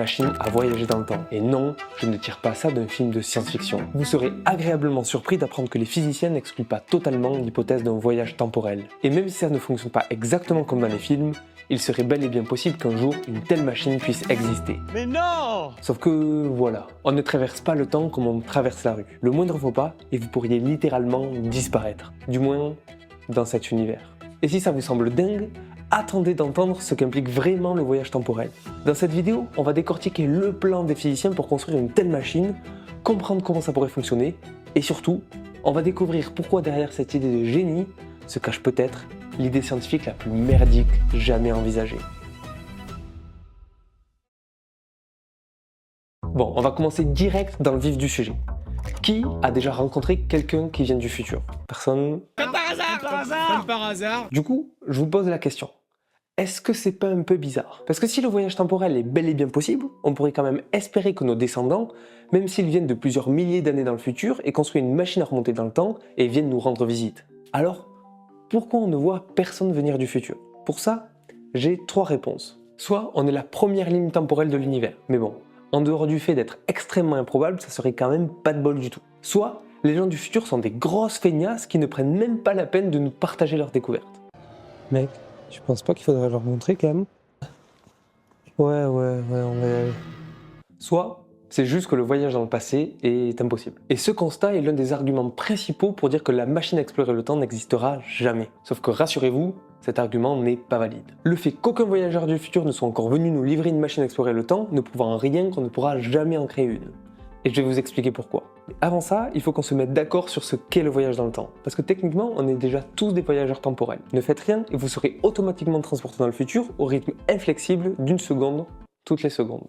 machine à voyager dans le temps. Et non, je ne tire pas ça d'un film de science-fiction. Vous serez agréablement surpris d'apprendre que les physiciens n'excluent pas totalement l'hypothèse d'un voyage temporel. Et même si ça ne fonctionne pas exactement comme dans les films, il serait bel et bien possible qu'un jour, une telle machine puisse exister. Mais non! Sauf que, voilà, on ne traverse pas le temps comme on traverse la rue. Le moindre faux pas, et vous pourriez littéralement disparaître. Du moins, dans cet univers. Et si ça vous semble dingue, attendez d'entendre ce qu'implique vraiment le voyage temporel. Dans cette vidéo, on va décortiquer le plan des physiciens pour construire une telle machine, comprendre comment ça pourrait fonctionner, et surtout, on va découvrir pourquoi derrière cette idée de génie se cache peut-être l'idée scientifique la plus merdique jamais envisagée. Bon, on va commencer direct dans le vif du sujet. Qui a déjà rencontré quelqu'un qui vient du futur? Personne? Comme par hasard! Comme par hasard! Du coup, je vous pose la question. Est-ce que c'est pas un peu bizarre? Parce que si le voyage temporel est bel et bien possible, on pourrait quand même espérer que nos descendants, même s'ils viennent de plusieurs milliers d'années dans le futur, aient construit une machine à remonter dans le temps et viennent nous rendre visite. Alors, pourquoi on ne voit personne venir du futur? Pour ça, j'ai 3 réponses. Soit on est la première ligne temporelle de l'univers, mais bon, en dehors du fait d'être extrêmement improbable, ça serait quand même pas de bol du tout. Soit les gens du futur sont des grosses feignasses qui ne prennent même pas la peine de nous partager leurs découvertes. Mec, tu penses pas qu'il faudrait leur montrer quand même? Ouais, on va y aller. Soit c'est juste que le voyage dans le passé est impossible. Et ce constat est l'un des arguments principaux pour dire que la machine à explorer le temps n'existera jamais. Sauf que rassurez-vous, cet argument n'est pas valide. Le fait qu'aucun voyageur du futur ne soit encore venu nous livrer une machine à explorer le temps ne prouve en rien qu'on ne pourra jamais en créer une. Et je vais vous expliquer pourquoi. Mais avant ça, il faut qu'on se mette d'accord sur ce qu'est le voyage dans le temps. Parce que techniquement, on est déjà tous des voyageurs temporels. Ne faites rien et vous serez automatiquement transporté dans le futur au rythme inflexible d'une seconde toutes les secondes.